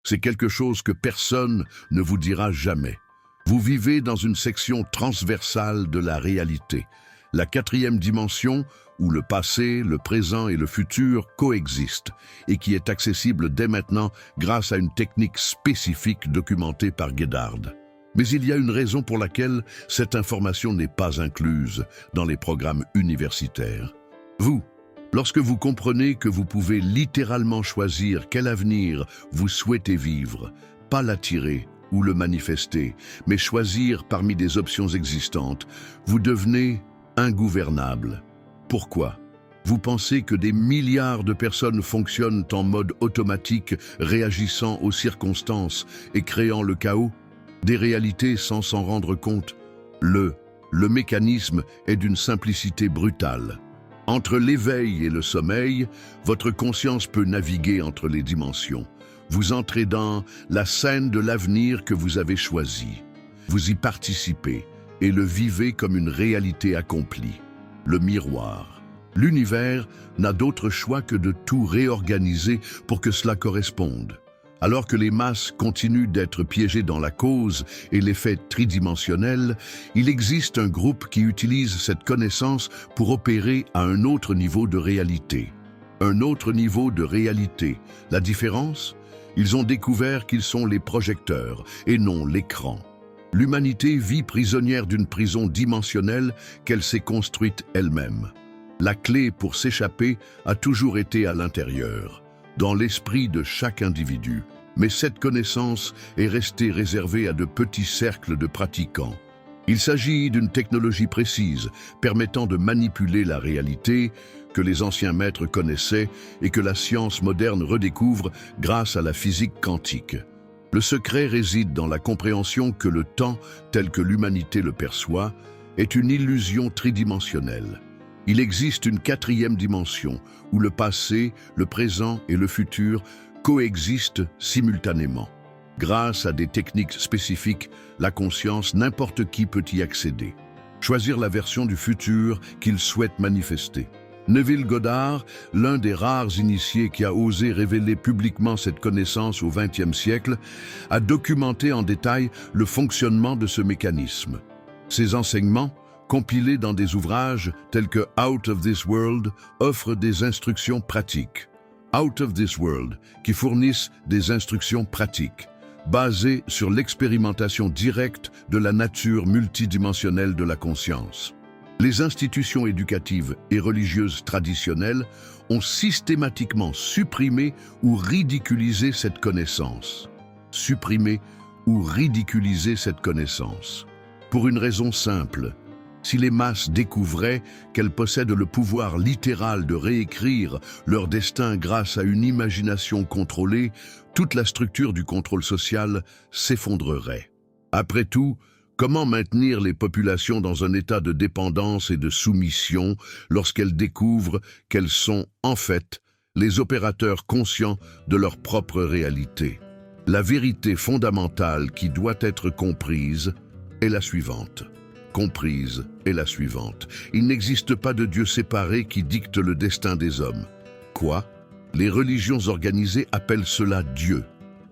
C'est quelque chose que personne ne vous dira jamais. Vous vivez dans une section transversale de la réalité, la quatrième dimension où le passé, le présent et le futur coexistent et qui est accessible dès maintenant grâce à une technique spécifique documentée par Goddard. Mais il y a une raison pour laquelle cette information n'est pas incluse dans les programmes universitaires. Lorsque vous comprenez que vous pouvez littéralement choisir quel avenir vous souhaitez vivre, pas l'attirer ou le manifester, mais choisir parmi des options existantes, vous devenez ingouvernable. Pourquoi? Vous pensez que des milliards de personnes fonctionnent en mode automatique, réagissant aux circonstances et créant le chaos? Des réalités sans s'en rendre compte? Le mécanisme est d'une simplicité brutale. Entre l'éveil et le sommeil, votre conscience peut naviguer entre les dimensions. Vous entrez dans la scène de l'avenir que vous avez choisi. Vous y participez et le vivez comme une réalité accomplie. Le miroir. L'univers n'a d'autre choix que de tout réorganiser pour que cela corresponde. Alors que les masses continuent d'être piégées dans la cause et l'effet tridimensionnel, il existe un groupe qui utilise cette connaissance pour opérer à un autre niveau de réalité. Un autre niveau de réalité. La différence? Ils ont découvert qu'ils sont les projecteurs et non l'écran. L'humanité vit prisonnière d'une prison dimensionnelle qu'elle s'est construite elle-même. La clé pour s'échapper a toujours été à l'intérieur, dans l'esprit de chaque individu. Mais cette connaissance est restée réservée à de petits cercles de pratiquants. Il s'agit d'une technologie précise, permettant de manipuler la réalité, que les anciens maîtres connaissaient et que la science moderne redécouvre grâce à la physique quantique. Le secret réside dans la compréhension que le temps, tel que l'humanité le perçoit, est une illusion tridimensionnelle. Il existe une quatrième dimension, où le passé, le présent et le futur coexistent simultanément. Grâce à des techniques spécifiques, la conscience, n'importe qui peut y accéder. Choisir la version du futur qu'il souhaite manifester. Neville Goddard, l'un des rares initiés qui a osé révéler publiquement cette connaissance au XXe siècle, a documenté en détail le fonctionnement de ce mécanisme. Ses enseignements, compilés dans des ouvrages tels que Out of This World, offrent des instructions pratiques. Out of This World, qui fournissent des instructions pratiques, basées sur l'expérimentation directe de la nature multidimensionnelle de la conscience. Les institutions éducatives et religieuses traditionnelles ont systématiquement supprimé ou ridiculisé cette connaissance. Supprimé ou ridiculisé cette connaissance. Pour une raison simple. Si les masses découvraient qu'elles possèdent le pouvoir littéral de réécrire leur destin grâce à une imagination contrôlée, toute la structure du contrôle social s'effondrerait. Après tout, comment maintenir les populations dans un état de dépendance et de soumission lorsqu'elles découvrent qu'elles sont, en fait, les opérateurs conscients de leur propre réalité? La vérité fondamentale qui doit être comprise est la suivante. Il n'existe pas de Dieu séparé qui dicte le destin des hommes. Quoi? Les religions organisées appellent cela Dieu.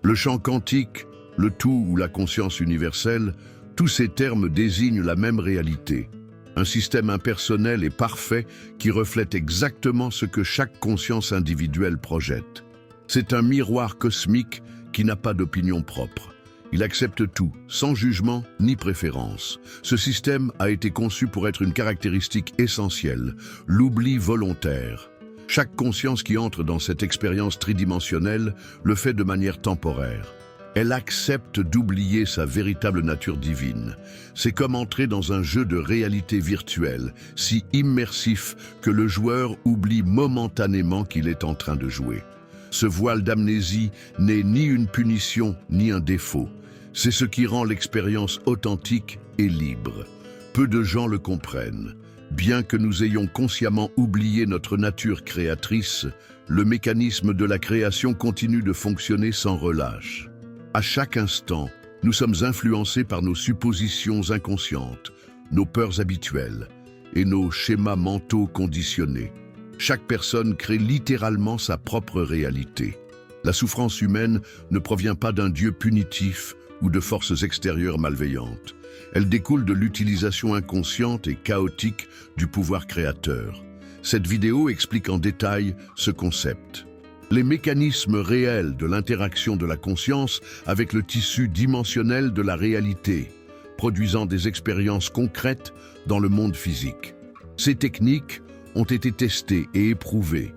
Le champ quantique, le tout ou la conscience universelle, tous ces termes désignent la même réalité. Un système impersonnel et parfait qui reflète exactement ce que chaque conscience individuelle projette. C'est un miroir cosmique qui n'a pas d'opinion propre. Il accepte tout, sans jugement ni préférence. Ce système a été conçu pour être une caractéristique essentielle, l'oubli volontaire. Chaque conscience qui entre dans cette expérience tridimensionnelle le fait de manière temporaire. Elle accepte d'oublier sa véritable nature divine. C'est comme entrer dans un jeu de réalité virtuelle, si immersif que le joueur oublie momentanément qu'il est en train de jouer. Ce voile d'amnésie n'est ni une punition ni un défaut. C'est ce qui rend l'expérience authentique et libre. Peu de gens le comprennent. Bien que nous ayons consciemment oublié notre nature créatrice, le mécanisme de la création continue de fonctionner sans relâche. À chaque instant, nous sommes influencés par nos suppositions inconscientes, nos peurs habituelles et nos schémas mentaux conditionnés. Chaque personne crée littéralement sa propre réalité. La souffrance humaine ne provient pas d'un Dieu punitif ou de forces extérieures malveillantes. Elle découle de l'utilisation inconsciente et chaotique du pouvoir créateur. Cette vidéo explique en détail ce concept. Les mécanismes réels de l'interaction de la conscience avec le tissu dimensionnel de la réalité, produisant des expériences concrètes dans le monde physique. Ces techniques ont été testées et éprouvées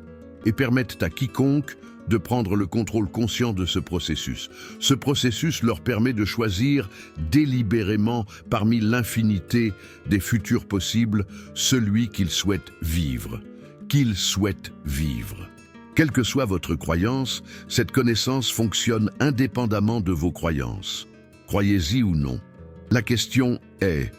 et permettent à quiconque de prendre le contrôle conscient de ce processus. Ce processus leur permet de choisir délibérément parmi l'infinité des futurs possibles celui qu'ils souhaitent vivre. Qu'ils souhaitent vivre. Quelle que soit votre croyance, cette connaissance fonctionne indépendamment de vos croyances. Croyez-y ou non. La question est,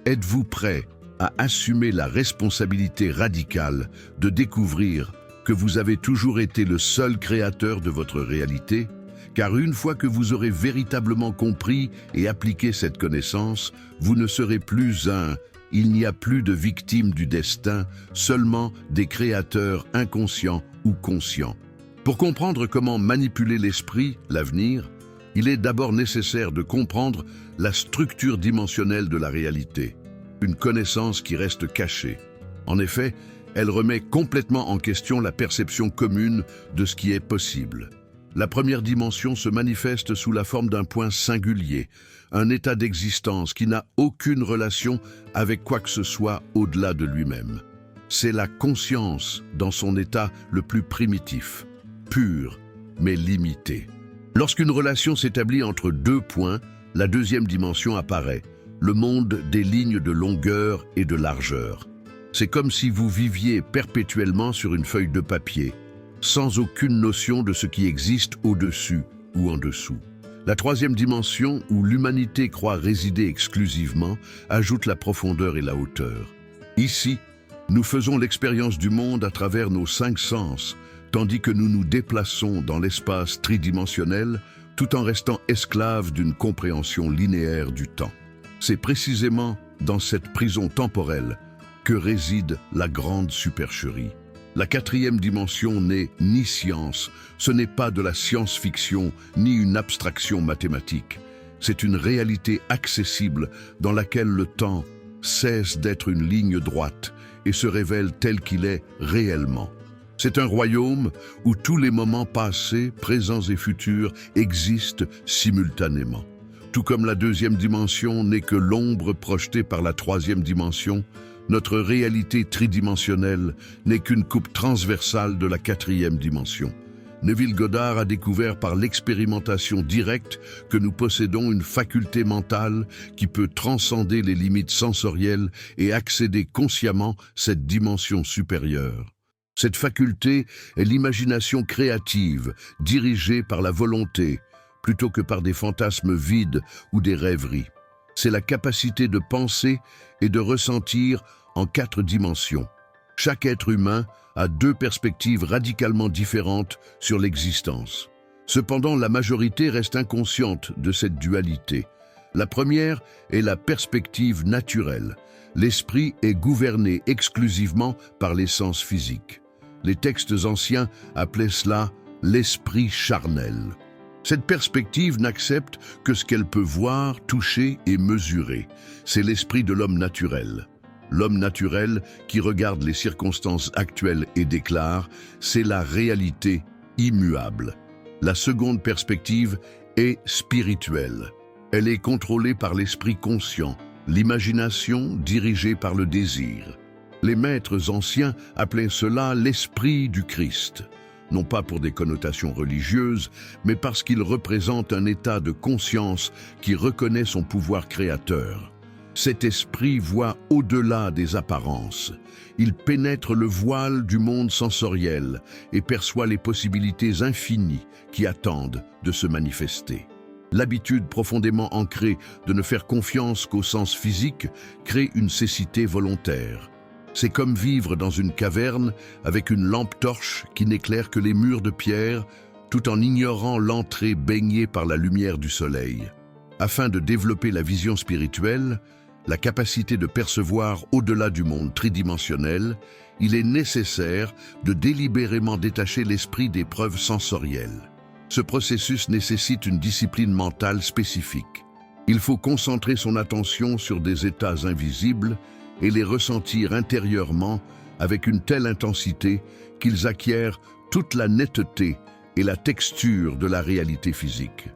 êtes-vous prêt à assumer la responsabilité radicale de découvrir que vous avez toujours été le seul créateur de votre réalité? Car une fois que vous aurez véritablement compris et appliqué cette connaissance, vous ne serez plus un « il n'y a plus de victimes du destin », seulement des créateurs inconscients ou conscients. Pour comprendre comment manipuler l'esprit, l'avenir, il est d'abord nécessaire de comprendre la structure dimensionnelle de la réalité, une connaissance qui reste cachée. En effet, elle remet complètement en question la perception commune de ce qui est possible. La première dimension se manifeste sous la forme d'un point singulier, un état d'existence qui n'a aucune relation avec quoi que ce soit au-delà de lui-même. C'est la conscience dans son état le plus primitif, pur mais limité. Lorsqu'une relation s'établit entre deux points, la deuxième dimension apparaît, le monde des lignes de longueur et de largeur. C'est comme si vous viviez perpétuellement sur une feuille de papier, sans aucune notion de ce qui existe au-dessus ou en dessous. La troisième dimension, où l'humanité croit résider exclusivement, ajoute la profondeur et la hauteur. Ici, nous faisons l'expérience du monde à travers nos 5 sens, tandis que nous nous déplaçons dans l'espace tridimensionnel, tout en restant esclaves d'une compréhension linéaire du temps. C'est précisément dans cette prison temporelle que réside la grande supercherie. La quatrième dimension n'est ni science, ce n'est pas de la science-fiction ni une abstraction mathématique. C'est une réalité accessible dans laquelle le temps cesse d'être une ligne droite et se révèle tel qu'il est réellement. C'est un royaume où tous les moments passés, présents et futurs existent simultanément. Tout comme la deuxième dimension n'est que l'ombre projetée par la troisième dimension, notre réalité tridimensionnelle n'est qu'une coupe transversale de la quatrième dimension. Neville Goddard a découvert par l'expérimentation directe que nous possédons une faculté mentale qui peut transcender les limites sensorielles et accéder consciemment cette dimension supérieure. Cette faculté est l'imagination créative, dirigée par la volonté, plutôt que par des fantasmes vides ou des rêveries. C'est la capacité de penser et de ressentir en 4 dimensions. Chaque être humain a 2 perspectives radicalement différentes sur l'existence. Cependant, la majorité reste inconsciente de cette dualité. La première est la perspective naturelle. L'esprit est gouverné exclusivement par les sens physiques. Les textes anciens appelaient cela l'esprit charnel. Cette perspective n'accepte que ce qu'elle peut voir, toucher et mesurer. C'est l'esprit de l'homme naturel. L'homme naturel qui regarde les circonstances actuelles et déclare « c'est la réalité immuable ». La seconde perspective est spirituelle. Elle est contrôlée par l'esprit conscient, l'imagination dirigée par le désir. Les maîtres anciens appelaient cela l'esprit du Christ. Non pas pour des connotations religieuses, mais parce qu'il représente un état de conscience qui reconnaît son pouvoir créateur. Cet esprit voit au-delà des apparences. Il pénètre le voile du monde sensoriel et perçoit les possibilités infinies qui attendent de se manifester. L'habitude profondément ancrée de ne faire confiance qu'au sens physique crée une cécité volontaire. C'est comme vivre dans une caverne avec une lampe torche qui n'éclaire que les murs de pierre, tout en ignorant l'entrée baignée par la lumière du soleil. Afin de développer la vision spirituelle, la capacité de percevoir au-delà du monde tridimensionnel, il est nécessaire de délibérément détacher l'esprit des preuves sensorielles. Ce processus nécessite une discipline mentale spécifique. Il faut concentrer son attention sur des états invisibles et les ressentir intérieurement avec une telle intensité qu'ils acquièrent toute la netteté et la texture de la réalité physique.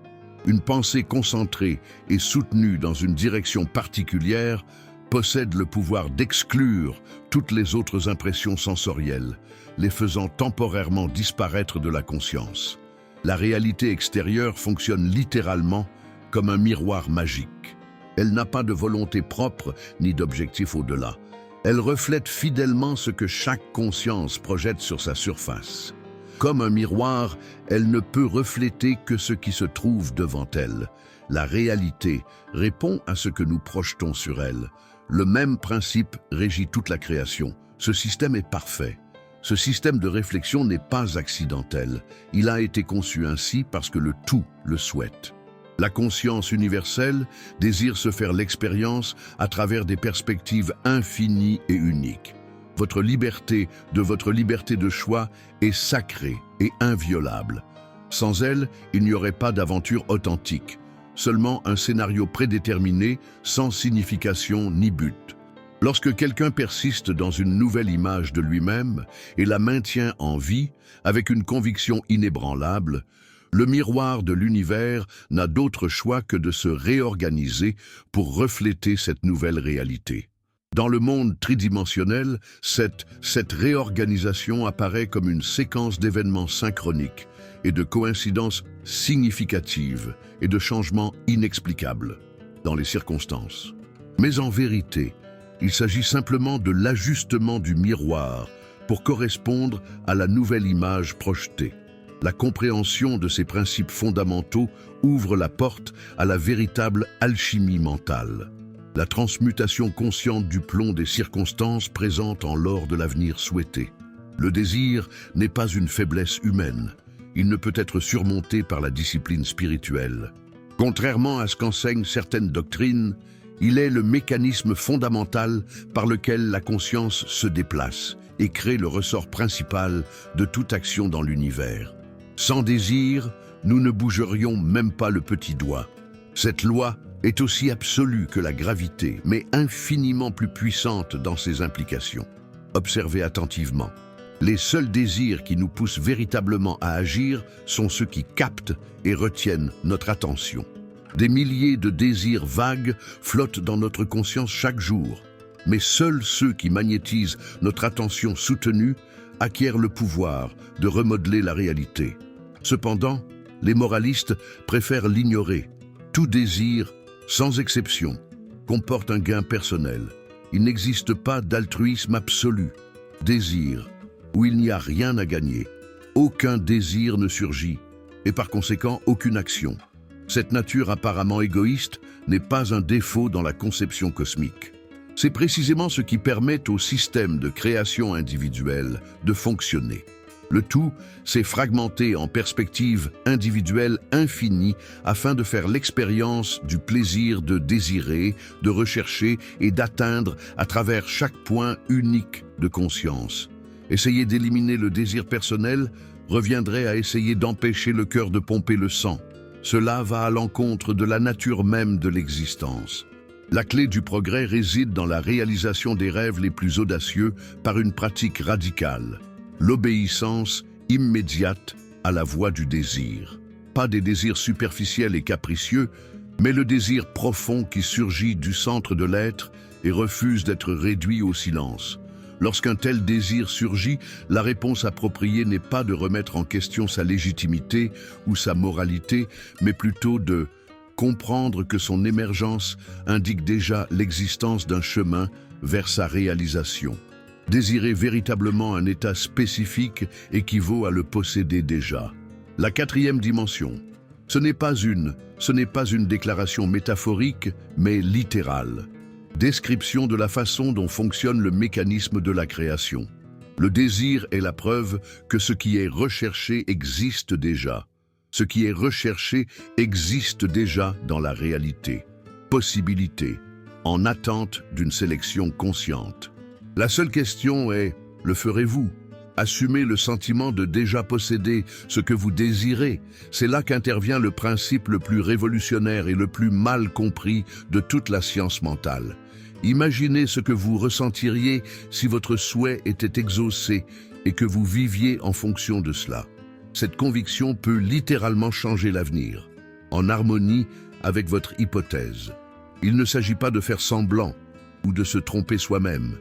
Une pensée concentrée et soutenue dans une direction particulière possède le pouvoir d'exclure toutes les autres impressions sensorielles, les faisant temporairement disparaître de la conscience. La réalité extérieure fonctionne littéralement comme un miroir magique. Elle n'a pas de volonté propre ni d'objectif au-delà. Elle reflète fidèlement ce que chaque conscience projette sur sa surface. Comme un miroir, elle ne peut refléter que ce qui se trouve devant elle. La réalité répond à ce que nous projetons sur elle. Le même principe régit toute la création. Ce système est parfait. Ce système de réflexion n'est pas accidentel. Il a été conçu ainsi parce que le tout le souhaite. La conscience universelle désire se faire l'expérience à travers des perspectives infinies et uniques. Votre liberté de choix est sacrée et inviolable. Sans elle, il n'y aurait pas d'aventure authentique, seulement un scénario prédéterminé, sans signification ni but. Lorsque quelqu'un persiste dans une nouvelle image de lui-même et la maintient en vie avec une conviction inébranlable, le miroir de l'univers n'a d'autre choix que de se réorganiser pour refléter cette nouvelle réalité. Dans le monde tridimensionnel, cette réorganisation apparaît comme une séquence d'événements synchroniques et de coïncidences significatives et de changements inexplicables dans les circonstances. Mais en vérité, il s'agit simplement de l'ajustement du miroir pour correspondre à la nouvelle image projetée. La compréhension de ces principes fondamentaux ouvre la porte à la véritable alchimie mentale. La transmutation consciente du plomb des circonstances présente en l'or de l'avenir souhaité. Le désir n'est pas une faiblesse humaine. Il ne peut être surmonté par la discipline spirituelle. Contrairement à ce qu'enseignent certaines doctrines, il est le mécanisme fondamental par lequel la conscience se déplace et crée le ressort principal de toute action dans l'univers. Sans désir, nous ne bougerions même pas le petit doigt. Cette loi est aussi absolue que la gravité, mais infiniment plus puissante dans ses implications. Observez attentivement. Les seuls désirs qui nous poussent véritablement à agir sont ceux qui captent et retiennent notre attention. Des milliers de désirs vagues flottent dans notre conscience chaque jour, mais seuls ceux qui magnétisent notre attention soutenue acquièrent le pouvoir de remodeler la réalité. Cependant, les moralistes préfèrent l'ignorer. Tout désir, sans exception, comporte un gain personnel. Il n'existe pas d'altruisme absolu. Désir, où il n'y a rien à gagner. Aucun désir ne surgit, et par conséquent aucune action. Cette nature apparemment égoïste n'est pas un défaut dans la conception cosmique. C'est précisément ce qui permet au système de création individuelle de fonctionner. Le tout s'est fragmenté en perspectives individuelles infinies afin de faire l'expérience du plaisir de désirer, de rechercher et d'atteindre à travers chaque point unique de conscience. Essayer d'éliminer le désir personnel reviendrait à essayer d'empêcher le cœur de pomper le sang. Cela va à l'encontre de la nature même de l'existence. La clé du progrès réside dans la réalisation des rêves les plus audacieux par une pratique radicale. L'obéissance immédiate à la voix du désir. Pas des désirs superficiels et capricieux, mais le désir profond qui surgit du centre de l'être et refuse d'être réduit au silence. Lorsqu'un tel désir surgit, la réponse appropriée n'est pas de remettre en question sa légitimité ou sa moralité, mais plutôt de comprendre que son émergence indique déjà l'existence d'un chemin vers sa réalisation. Désirer véritablement un état spécifique équivaut à le posséder déjà. La quatrième dimension. Ce n'est pas une déclaration métaphorique, mais littérale. Description de la façon dont fonctionne le mécanisme de la création. Le désir est la preuve que ce qui est recherché existe déjà. Ce qui est recherché existe déjà dans la réalité. Possibilité, en attente d'une sélection consciente. La seule question est, le ferez-vous? Assumez le sentiment de déjà posséder ce que vous désirez. C'est là qu'intervient le principe le plus révolutionnaire et le plus mal compris de toute la science mentale. Imaginez ce que vous ressentiriez si votre souhait était exaucé et que vous viviez en fonction de cela. Cette conviction peut littéralement changer l'avenir, en harmonie avec votre hypothèse. Il ne s'agit pas de faire semblant ou de se tromper soi-même.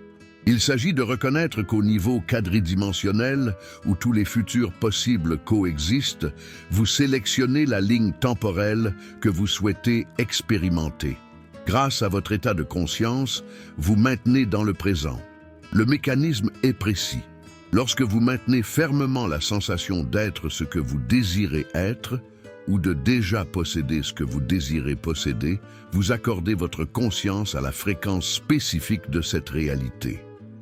Il s'agit de reconnaître qu'au niveau quadridimensionnel, où tous les futurs possibles coexistent, vous sélectionnez la ligne temporelle que vous souhaitez expérimenter. Grâce à votre état de conscience, vous maintenez dans le présent. Le mécanisme est précis. Lorsque vous maintenez fermement la sensation d'être ce que vous désirez être, ou de déjà posséder ce que vous désirez posséder, vous accordez votre conscience à la fréquence spécifique de cette réalité.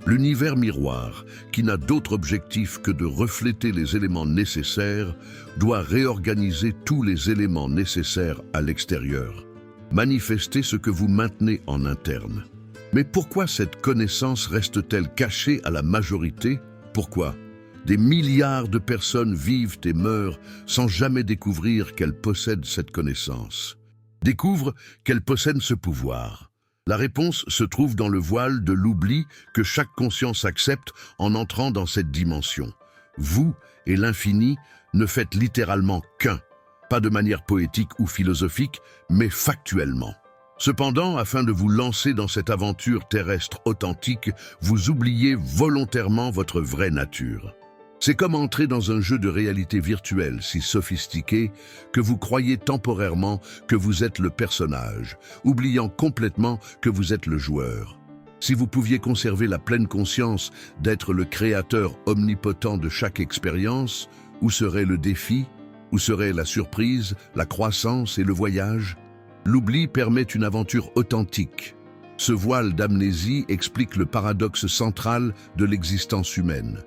L'univers miroir, qui n'a d'autre objectif que de refléter les éléments nécessaires, doit réorganiser tous les éléments nécessaires à l'extérieur. Manifestez ce que vous maintenez en interne. Mais pourquoi cette connaissance reste-t-elle cachée à la majorité? Pourquoi? Des milliards de personnes vivent et meurent sans jamais découvrir qu'elles possèdent cette connaissance. Découvrent qu'elles possèdent ce pouvoir. La réponse se trouve dans le voile de l'oubli que chaque conscience accepte en entrant dans cette dimension. Vous et l'infini ne faites littéralement qu'un, pas de manière poétique ou philosophique, mais factuellement. Cependant, afin de vous lancer dans cette aventure terrestre authentique, vous oubliez volontairement votre vraie nature. C'est comme entrer dans un jeu de réalité virtuelle si sophistiqué que vous croyez temporairement que vous êtes le personnage, oubliant complètement que vous êtes le joueur. Si vous pouviez conserver la pleine conscience d'être le créateur omnipotent de chaque expérience, où serait le défi? Où serait la surprise, la croissance et le voyage? L'oubli permet une aventure authentique. Ce voile d'amnésie explique le paradoxe central de l'existence humaine.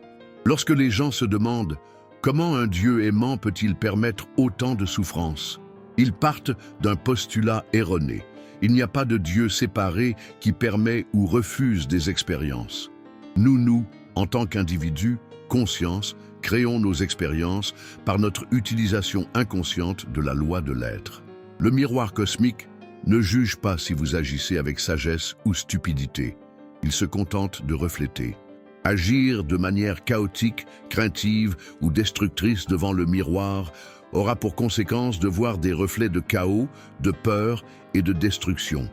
Lorsque les gens se demandent « Comment un Dieu aimant peut-il permettre autant de souffrance ?» ils partent d'un postulat erroné. Il n'y a pas de Dieu séparé qui permet ou refuse des expériences. Nous, en tant qu'individus, conscience, créons nos expériences par notre utilisation inconsciente de la loi de l'être. Le miroir cosmique ne juge pas si vous agissez avec sagesse ou stupidité. Il se contente de refléter. Agir de manière chaotique, craintive ou destructrice devant le miroir aura pour conséquence de voir des reflets de chaos, de peur et de destruction.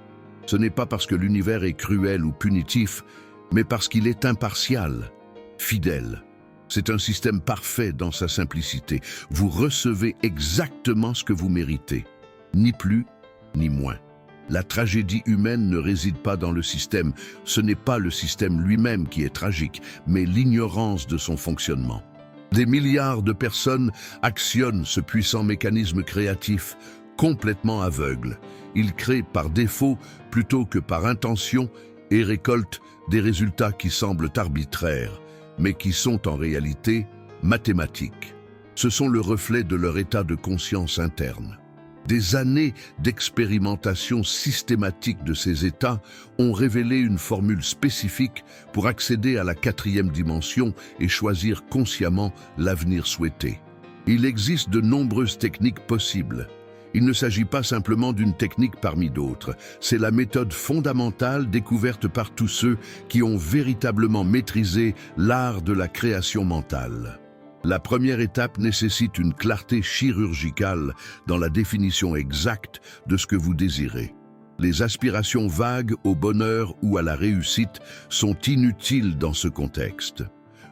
Ce n'est pas parce que l'univers est cruel ou punitif, mais parce qu'il est impartial, fidèle. C'est un système parfait dans sa simplicité. Vous recevez exactement ce que vous méritez, ni plus ni moins. La tragédie humaine ne réside pas dans le système. Ce n'est pas le système lui-même qui est tragique, mais l'ignorance de son fonctionnement. Des milliards de personnes actionnent ce puissant mécanisme créatif, complètement aveugle. Ils créent par défaut plutôt que par intention et récoltent des résultats qui semblent arbitraires, mais qui sont en réalité mathématiques. Ce sont le reflet de leur état de conscience interne. Des années d'expérimentation systématique de ces états ont révélé une formule spécifique pour accéder à la 4e dimension et choisir consciemment l'avenir souhaité. Il existe de nombreuses techniques possibles. Il ne s'agit pas simplement d'une technique parmi d'autres. C'est la méthode fondamentale découverte par tous ceux qui ont véritablement maîtrisé l'art de la création mentale. La première étape nécessite une clarté chirurgicale dans la définition exacte de ce que vous désirez. Les aspirations vagues au bonheur ou à la réussite sont inutiles dans ce contexte.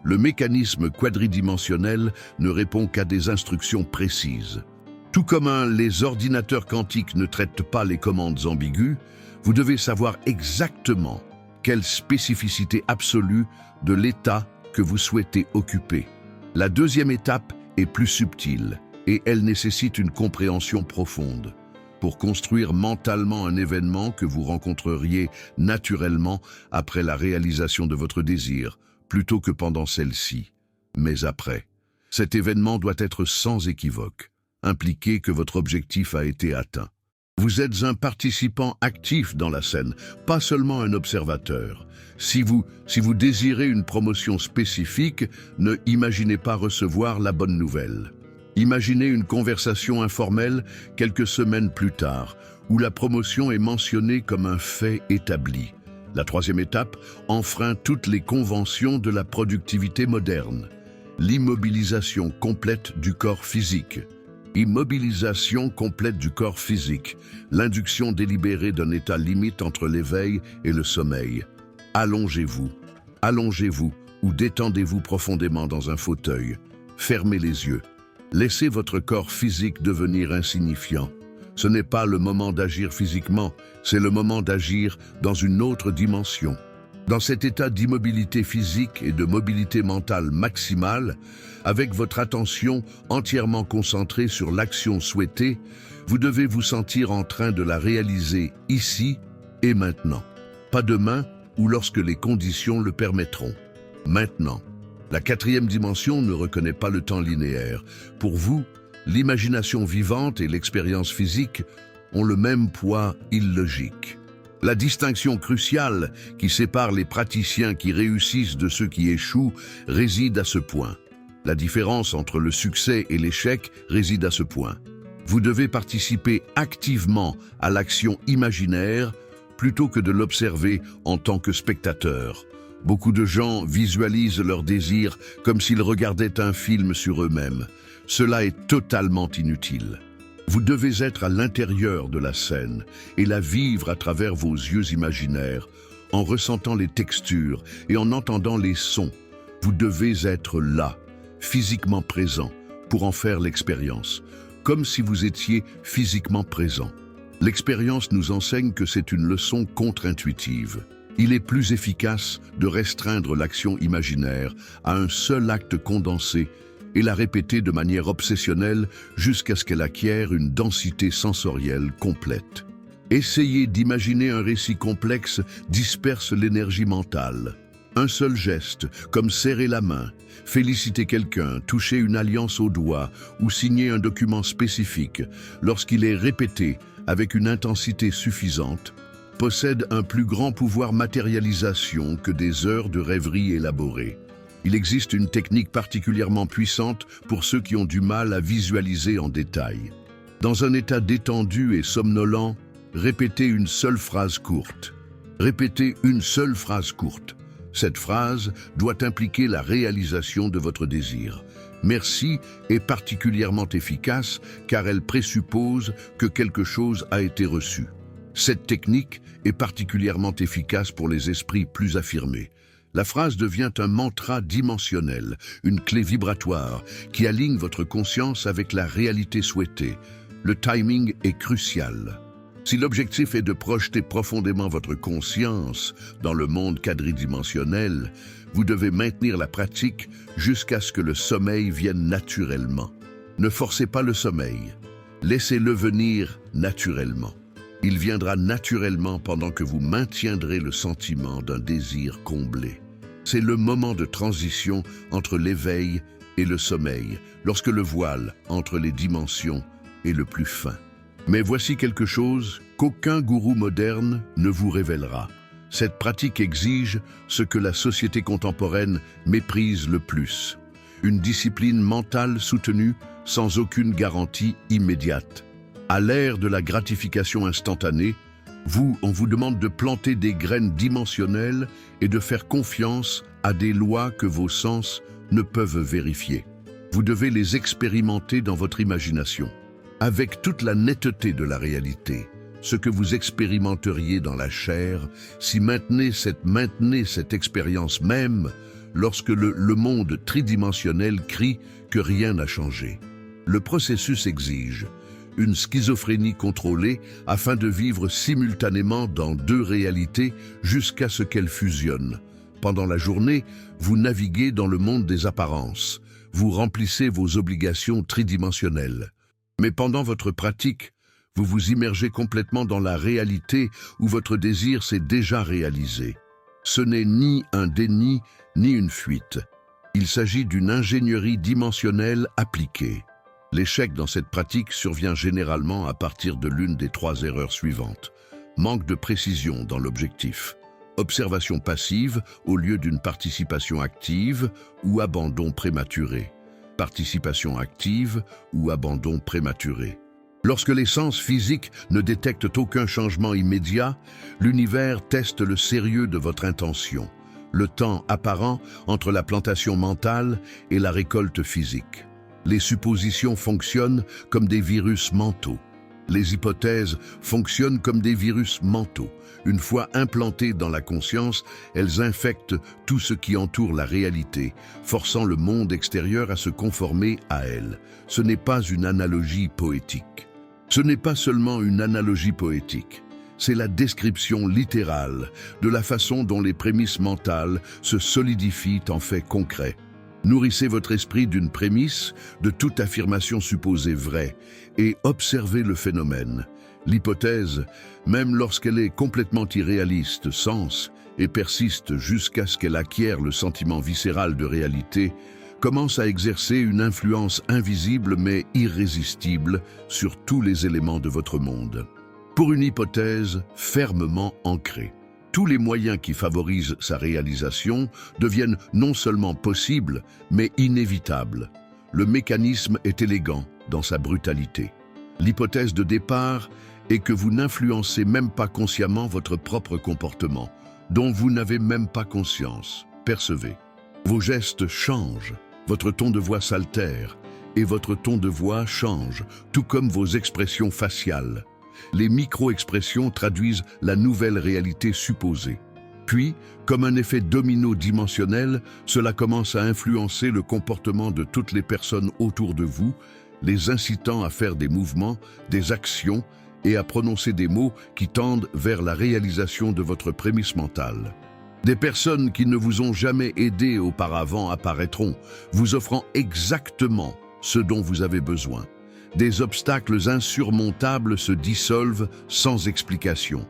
Le mécanisme quadridimensionnel ne répond qu'à des instructions précises. Tout comme les ordinateurs quantiques ne traitent pas les commandes ambiguës, vous devez savoir exactement quelle spécificité absolue de l'état que vous souhaitez occuper. La deuxième étape est plus subtile et elle nécessite une compréhension profonde. Pour construire mentalement un événement que vous rencontreriez naturellement après la réalisation de votre désir, plutôt que pendant celle-ci, mais après. Cet événement doit être sans équivoque, impliquer que votre objectif a été atteint. Vous êtes un participant actif dans la scène, pas seulement un observateur. Si vous désirez une promotion spécifique, ne imaginez pas recevoir la bonne nouvelle. Imaginez une conversation informelle quelques semaines plus tard, où la promotion est mentionnée comme un fait établi. La troisième étape enfreint toutes les conventions de la productivité moderne. L'immobilisation complète du corps physique. Immobilisation complète du corps physique, l'induction délibérée d'un état limite entre l'éveil et le sommeil. Allongez-vous ou détendez-vous profondément dans un fauteuil. Fermez les yeux. Laissez votre corps physique devenir insignifiant. Ce n'est pas le moment d'agir physiquement, c'est le moment d'agir dans une autre dimension. Dans cet état d'immobilité physique et de mobilité mentale maximale, avec votre attention entièrement concentrée sur l'action souhaitée, vous devez vous sentir en train de la réaliser ici et maintenant. Pas demain ou lorsque les conditions le permettront. Maintenant. La quatrième dimension ne reconnaît pas le temps linéaire. Pour vous, l'imagination vivante et l'expérience physique ont le même poids illogique. La distinction cruciale qui sépare les praticiens qui réussissent de ceux qui échouent réside à ce point. La différence entre le succès et l'échec réside à ce point. Vous devez participer activement à l'action imaginaire plutôt que de l'observer en tant que spectateur. Beaucoup de gens visualisent leurs désirs comme s'ils regardaient un film sur eux-mêmes. Cela est totalement inutile. Vous devez être à l'intérieur de la scène et la vivre à travers vos yeux imaginaires, en ressentant les textures et en entendant les sons. Vous devez être là, physiquement présent, pour en faire l'expérience, comme si vous étiez physiquement présent. L'expérience nous enseigne que c'est une leçon contre-intuitive. Il est plus efficace de restreindre l'action imaginaire à un seul acte condensé et la répéter de manière obsessionnelle jusqu'à ce qu'elle acquiert une densité sensorielle complète. Essayer d'imaginer un récit complexe disperse l'énergie mentale. Un seul geste, comme serrer la main, féliciter quelqu'un, toucher une alliance au doigt ou signer un document spécifique, lorsqu'il est répété avec une intensité suffisante, possède un plus grand pouvoir matérialisation que des heures de rêverie élaborées. Il existe une technique particulièrement puissante pour ceux qui ont du mal à visualiser en détail. Dans un état détendu et somnolent, répétez une seule phrase courte. Répétez une seule phrase courte. Cette phrase doit impliquer la réalisation de votre désir. Merci est particulièrement efficace car elle présuppose que quelque chose a été reçu. Cette technique est particulièrement efficace pour les esprits plus affirmés. La phrase devient un mantra dimensionnel, une clé vibratoire qui aligne votre conscience avec la réalité souhaitée. Le timing est crucial. Si l'objectif est de projeter profondément votre conscience dans le monde quadridimensionnel, vous devez maintenir la pratique jusqu'à ce que le sommeil vienne naturellement. Ne forcez pas le sommeil. Laissez-le venir naturellement. Il viendra naturellement pendant que vous maintiendrez le sentiment d'un désir comblé. C'est le moment de transition entre l'éveil et le sommeil, lorsque le voile entre les dimensions est le plus fin. Mais voici quelque chose qu'aucun gourou moderne ne vous révélera. Cette pratique exige ce que la société contemporaine méprise le plus. Une discipline mentale soutenue sans aucune garantie immédiate. À l'ère de la gratification instantanée, on vous demande de planter des graines dimensionnelles et de faire confiance à des lois que vos sens ne peuvent vérifier. Vous devez les expérimenter dans votre imagination, avec toute la netteté de la réalité, ce que vous expérimenteriez dans la chair, si maintenez cette expérience même lorsque le monde tridimensionnel crie que rien n'a changé. Le processus exige une schizophrénie contrôlée afin de vivre simultanément dans deux réalités jusqu'à ce qu'elles fusionnent. Pendant la journée, vous naviguez dans le monde des apparences. Vous remplissez vos obligations tridimensionnelles. Mais pendant votre pratique, vous vous immergez complètement dans la réalité où votre désir s'est déjà réalisé. Ce n'est ni un déni, ni une fuite. Il s'agit d'une ingénierie dimensionnelle appliquée. L'échec dans cette pratique survient généralement à partir de l'une des 3 erreurs suivantes. Manque de précision dans l'objectif, observation passive au lieu d'une participation active ou abandon prématuré. Participation active ou abandon prématuré. Lorsque les sens physiques ne détectent aucun changement immédiat, l'univers teste le sérieux de votre intention, le temps apparent entre la plantation mentale et la récolte physique. Les suppositions fonctionnent comme des virus mentaux. Les hypothèses fonctionnent comme des virus mentaux. Une fois implantées dans la conscience, elles infectent tout ce qui entoure la réalité, forçant le monde extérieur à se conformer à elle. Ce n'est pas une analogie poétique. Ce n'est pas seulement une analogie poétique. C'est la description littérale de la façon dont les prémices mentales se solidifient en faits concrets. Nourrissez votre esprit d'une prémisse, de toute affirmation supposée vraie, et observez le phénomène. L'hypothèse, même lorsqu'elle est complètement irréaliste, sens, et persiste jusqu'à ce qu'elle acquiert le sentiment viscéral de réalité, commence à exercer une influence invisible mais irrésistible sur tous les éléments de votre monde. Pour une hypothèse fermement ancrée, tous les moyens qui favorisent sa réalisation deviennent non seulement possibles, mais inévitables. Le mécanisme est élégant dans sa brutalité. L'hypothèse de départ est que vous n'influencez même pas consciemment votre propre comportement, dont vous n'avez même pas conscience. Percevez. Vos gestes changent, votre ton de voix s'altère, et votre ton de voix change, tout comme vos expressions faciales. Les micro-expressions traduisent la nouvelle réalité supposée. Puis, comme un effet domino dimensionnel, cela commence à influencer le comportement de toutes les personnes autour de vous, les incitant à faire des mouvements, des actions et à prononcer des mots qui tendent vers la réalisation de votre prémisse mentale. Des personnes qui ne vous ont jamais aidé auparavant apparaîtront, vous offrant exactement ce dont vous avez besoin. Des obstacles insurmontables se dissolvent sans explication.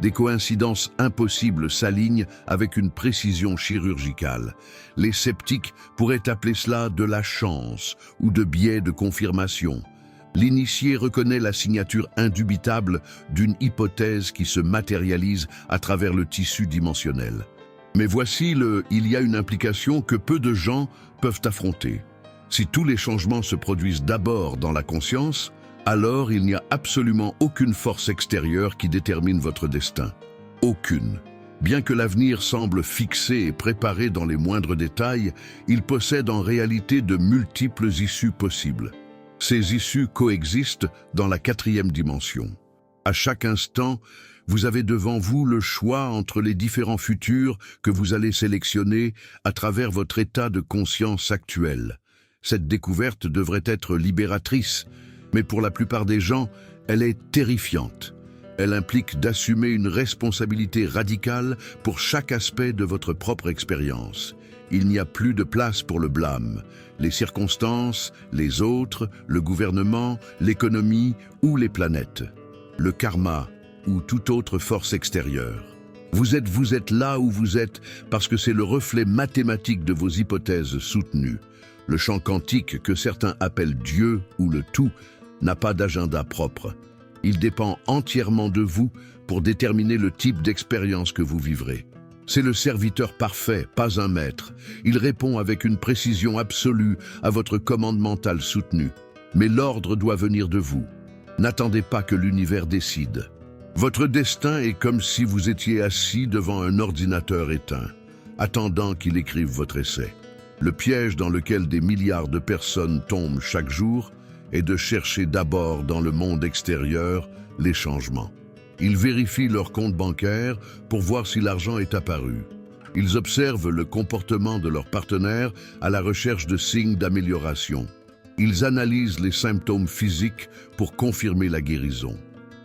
Des coïncidences impossibles s'alignent avec une précision chirurgicale. Les sceptiques pourraient appeler cela de la chance ou de biais de confirmation. L'initié reconnaît la signature indubitable d'une hypothèse qui se matérialise à travers le tissu dimensionnel. Mais voici il y a une implication que peu de gens peuvent affronter. Si tous les changements se produisent d'abord dans la conscience, alors il n'y a absolument aucune force extérieure qui détermine votre destin. Aucune. Bien que l'avenir semble fixé et préparé dans les moindres détails, il possède en réalité de multiples issues possibles. Ces issues coexistent dans la 4e dimension. À chaque instant, vous avez devant vous le choix entre les différents futurs que vous allez sélectionner à travers votre état de conscience actuel. Cette découverte devrait être libératrice, mais pour la plupart des gens, elle est terrifiante. Elle implique d'assumer une responsabilité radicale pour chaque aspect de votre propre expérience. Il n'y a plus de place pour le blâme. Les circonstances, les autres, le gouvernement, l'économie ou les planètes. Le karma ou toute autre force extérieure. Vous êtes là où vous êtes parce que c'est le reflet mathématique de vos hypothèses soutenues. Le champ quantique que certains appellent Dieu ou le tout n'a pas d'agenda propre. Il dépend entièrement de vous pour déterminer le type d'expérience que vous vivrez. C'est le serviteur parfait, pas un maître. Il répond avec une précision absolue à votre commande mentale soutenue. Mais l'ordre doit venir de vous. N'attendez pas que l'univers décide. Votre destin est comme si vous étiez assis devant un ordinateur éteint, attendant qu'il écrive votre essai. Le piège dans lequel des milliards de personnes tombent chaque jour est de chercher d'abord dans le monde extérieur les changements. Ils vérifient leur compte bancaire pour voir si l'argent est apparu. Ils observent le comportement de leurs partenaires à la recherche de signes d'amélioration. Ils analysent les symptômes physiques pour confirmer la guérison.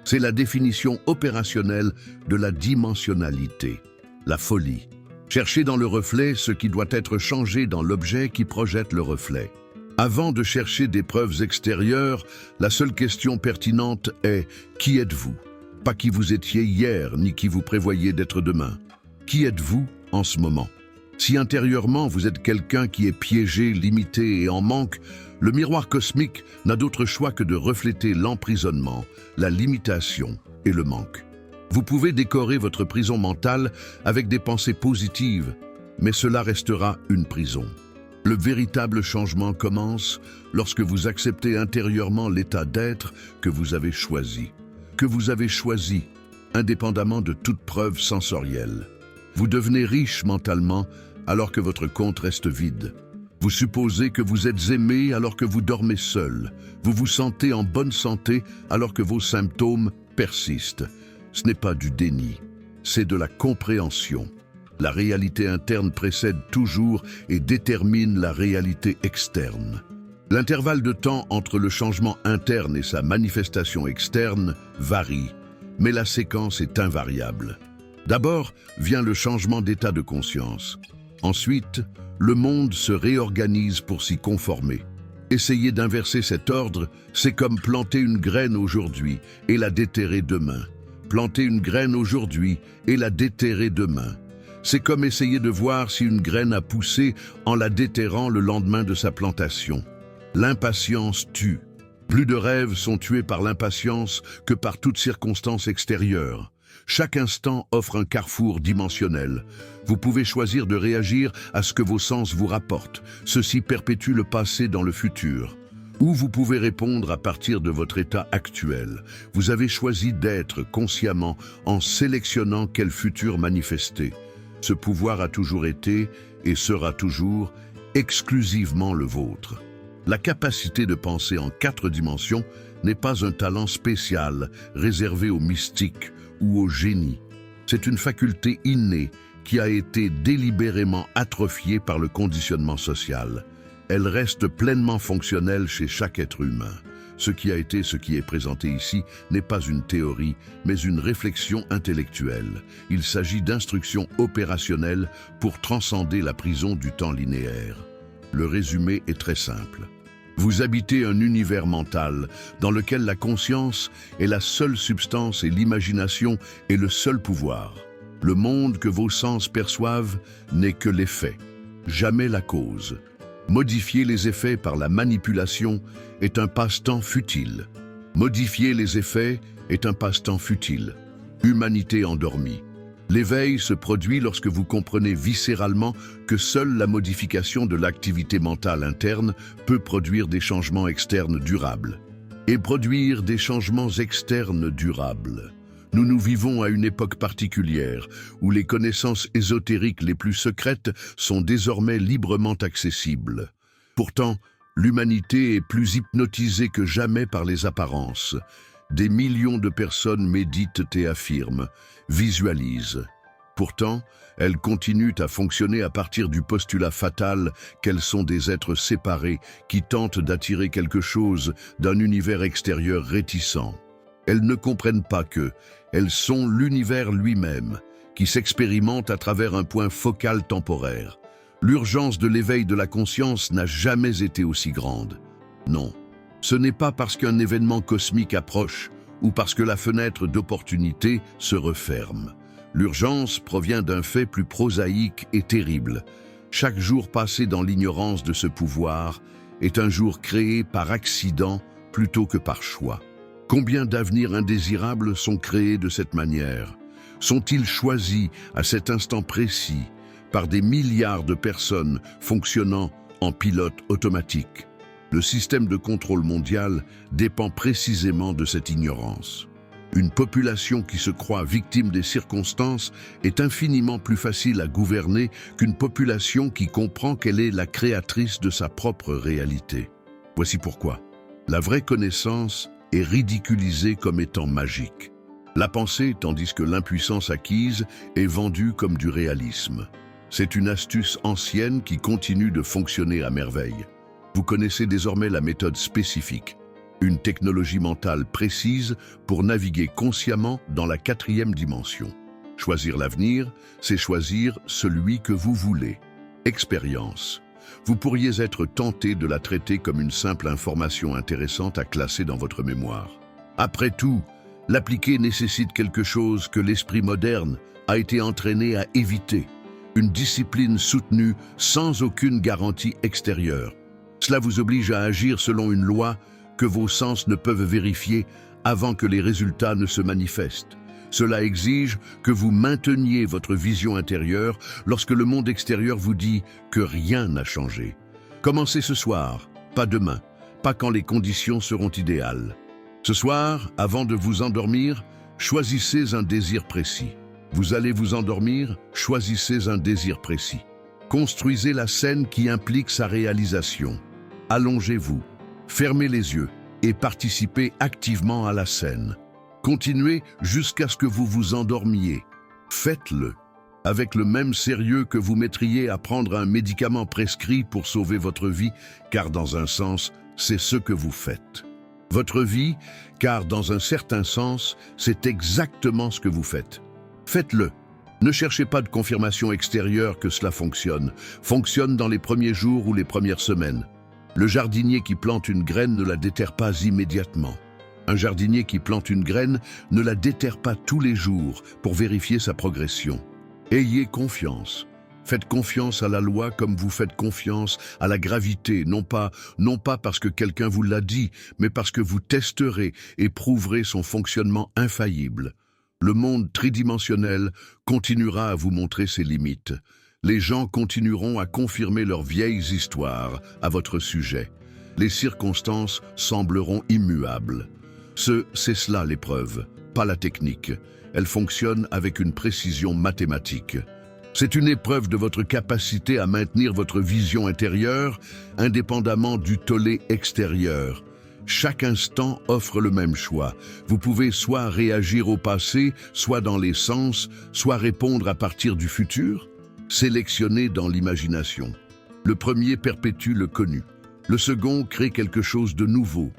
C'est la définition opérationnelle de la dimensionnalité, la folie. Cherchez dans le reflet ce qui doit être changé dans l'objet qui projette le reflet. Avant de chercher des preuves extérieures, la seule question pertinente est « Qui êtes-vous » ? Pas qui vous étiez hier, ni qui vous prévoyez d'être demain. Qui êtes-vous en ce moment ? Si intérieurement vous êtes quelqu'un qui est piégé, limité et en manque, Le miroir cosmique n'a d'autre choix que de refléter l'emprisonnement, la limitation et le manque. Vous pouvez décorer votre prison mentale avec des pensées positives, mais cela restera une prison. Le véritable changement commence lorsque vous acceptez intérieurement l'état d'être que vous avez choisi. Indépendamment de toute preuve sensorielle. Vous devenez riche mentalement alors que votre compte reste vide. Vous supposez que vous êtes aimé alors que vous dormez seul. Vous vous sentez en bonne santé alors que vos symptômes persistent. Ce n'est pas du déni, c'est de la compréhension. La réalité interne précède toujours et détermine la réalité externe. L'intervalle de temps entre le changement interne et sa manifestation externe varie, mais la séquence est invariable. D'abord vient le changement d'état de conscience. Ensuite, le monde se réorganise pour s'y conformer. Essayer d'inverser cet ordre, c'est comme planter une graine aujourd'hui et la déterrer demain. Planter une graine aujourd'hui et la déterrer demain. C'est comme essayer de voir si une graine a poussé en la déterrant le lendemain de sa plantation. L'impatience tue. Plus de rêves sont tués par l'impatience que par toute circonstance extérieure. Chaque instant offre un carrefour dimensionnel. Vous pouvez choisir de réagir à ce que vos sens vous rapportent. Ceci perpétue le passé dans le futur. Ou vous pouvez répondre à partir de votre état actuel. Vous avez choisi d'être consciemment en sélectionnant quel futur manifester. Ce pouvoir a toujours été et sera toujours exclusivement le vôtre. La capacité de penser en 4 dimensions n'est pas un talent spécial réservé aux mystiques ou aux génies. C'est une faculté innée qui a été délibérément atrophiée par le conditionnement social. Elle reste pleinement fonctionnelle chez chaque être humain. Ce qui est présenté ici n'est pas une théorie, mais une réflexion intellectuelle. Il s'agit d'instructions opérationnelles pour transcender la prison du temps linéaire. Le résumé est très simple. Vous habitez un univers mental dans lequel la conscience est la seule substance et l'imagination est le seul pouvoir. Le monde que vos sens perçoivent n'est que l'effet, jamais la cause. Modifier les effets par la manipulation est un passe-temps futile. Modifier les effets est un passe-temps futile. Humanité endormie. L'éveil se produit lorsque vous comprenez viscéralement que seule la modification de l'activité mentale interne peut produire des changements externes durables. Et produire des changements externes durables. Nous vivons à une époque particulière où les connaissances ésotériques les plus secrètes sont désormais librement accessibles. Pourtant, l'humanité est plus hypnotisée que jamais par les apparences. Des millions de personnes méditent et affirment, visualisent. Pourtant, elles continuent à fonctionner à partir du postulat fatal qu'elles sont des êtres séparés qui tentent d'attirer quelque chose d'un univers extérieur réticent. Elles ne comprennent pas elles sont l'univers lui-même, qui s'expérimente à travers un point focal temporaire. L'urgence de l'éveil de la conscience n'a jamais été aussi grande. Non, ce n'est pas parce qu'un événement cosmique approche ou parce que la fenêtre d'opportunité se referme. L'urgence provient d'un fait plus prosaïque et terrible. Chaque jour passé dans l'ignorance de ce pouvoir est un jour créé par accident plutôt que par choix. Combien d'avenirs indésirables sont créés de cette manière? Sont-ils choisis à cet instant précis par des milliards de personnes fonctionnant en pilote automatique? Le système de contrôle mondial dépend précisément de cette ignorance. Une population qui se croit victime des circonstances est infiniment plus facile à gouverner qu'une population qui comprend qu'elle est la créatrice de sa propre réalité. Voici pourquoi. La vraie connaissance est ridiculisée comme étant magique. La pensée, tandis que l'impuissance acquise est vendue comme du réalisme. C'est une astuce ancienne qui continue de fonctionner à merveille. Vous connaissez désormais la méthode spécifique, une technologie mentale précise pour naviguer consciemment dans la 4e dimension. Choisir l'avenir, c'est choisir celui que vous voulez. Expérience. Vous pourriez être tenté de la traiter comme une simple information intéressante à classer dans votre mémoire. Après tout, l'appliquer nécessite quelque chose que l'esprit moderne a été entraîné à éviter, une discipline soutenue sans aucune garantie extérieure. Cela vous oblige à agir selon une loi que vos sens ne peuvent vérifier avant que les résultats ne se manifestent. Cela exige que vous mainteniez votre vision intérieure lorsque le monde extérieur vous dit que rien n'a changé. Commencez ce soir, pas demain, pas quand les conditions seront idéales. Ce soir, avant de vous endormir, choisissez un désir précis. Vous allez vous endormir, choisissez un désir précis. Construisez la scène qui implique sa réalisation. Allongez-vous, fermez les yeux et participez activement à la scène. Continuez jusqu'à ce que vous vous endormiez. Faites-le avec le même sérieux que vous mettriez à prendre un médicament prescrit pour sauver votre vie, car dans un sens, c'est ce que vous faites. Votre vie, car dans un certain sens, c'est exactement ce que vous faites. Faites-le. Ne cherchez pas de confirmation extérieure que cela fonctionne. Fonctionne dans les premiers jours ou les premières semaines. Le jardinier qui plante une graine ne la déterre pas immédiatement. Un jardinier qui plante une graine ne la déterre pas tous les jours pour vérifier sa progression. Ayez confiance. Faites confiance à la loi comme vous faites confiance à la gravité, non pas parce que quelqu'un vous l'a dit, mais parce que vous testerez et prouverez son fonctionnement infaillible. Le monde tridimensionnel continuera à vous montrer ses limites. Les gens continueront à confirmer leurs vieilles histoires à votre sujet. Les circonstances sembleront immuables. C'est cela l'épreuve, pas la technique. Elle fonctionne avec une précision mathématique. C'est une épreuve de votre capacité à maintenir votre vision intérieure, indépendamment du tollé extérieur. Chaque instant offre le même choix. Vous pouvez soit réagir au passé, soit dans les sens, soit répondre à partir du futur. Sélectionnez dans l'imagination. Le premier perpétue le connu. Le second crée quelque chose de nouveau.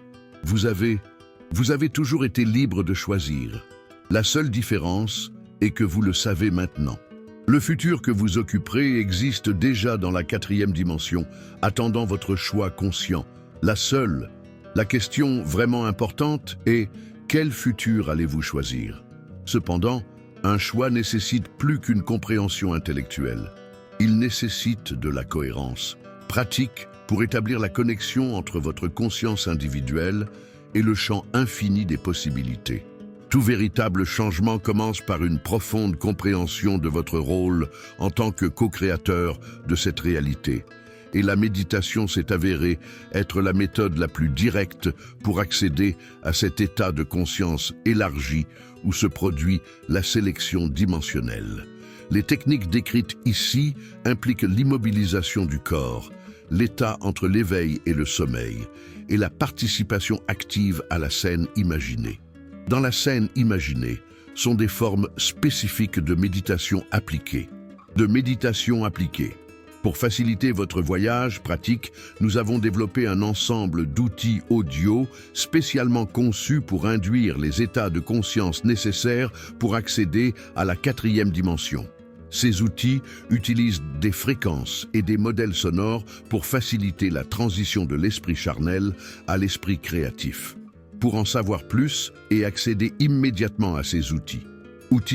Vous avez toujours été libre de choisir. La seule différence est que vous le savez maintenant. Le futur que vous occuperez existe déjà dans la 4e dimension, attendant votre choix conscient. La question vraiment importante est « Quel futur allez-vous choisir ?» Cependant, un choix nécessite plus qu'une compréhension intellectuelle. Il nécessite de la cohérence, pratique pour établir la connexion entre votre conscience individuelle et le champ infini des possibilités. Tout véritable changement commence par une profonde compréhension de votre rôle en tant que co-créateur de cette réalité. Et la méditation s'est avérée être la méthode la plus directe pour accéder à cet état de conscience élargi où se produit la sélection dimensionnelle. Les techniques décrites ici impliquent l'immobilisation du corps, l'état entre l'éveil et le sommeil, et la participation active à la scène imaginée. Dans la scène imaginée sont des formes spécifiques de méditation appliquée. Pour faciliter votre voyage pratique, nous avons développé un ensemble d'outils audio spécialement conçus pour induire les états de conscience nécessaires pour accéder à la 4e dimension. Ces outils utilisent des fréquences et des modèles sonores pour faciliter la transition de l'esprit charnel à l'esprit créatif. Pour en savoir plus et accéder immédiatement à ces outils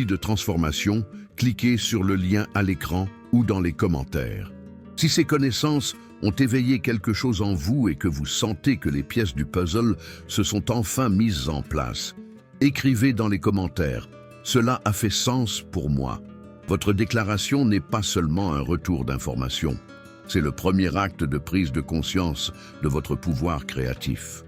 de transformation, cliquez sur le lien à l'écran ou dans les commentaires. Si ces connaissances ont éveillé quelque chose en vous et que vous sentez que les pièces du puzzle se sont enfin mises en place, écrivez dans les commentaires « Cela a fait sens pour moi ». Votre déclaration n'est pas seulement un retour d'information, c'est le premier acte de prise de conscience de votre pouvoir créatif.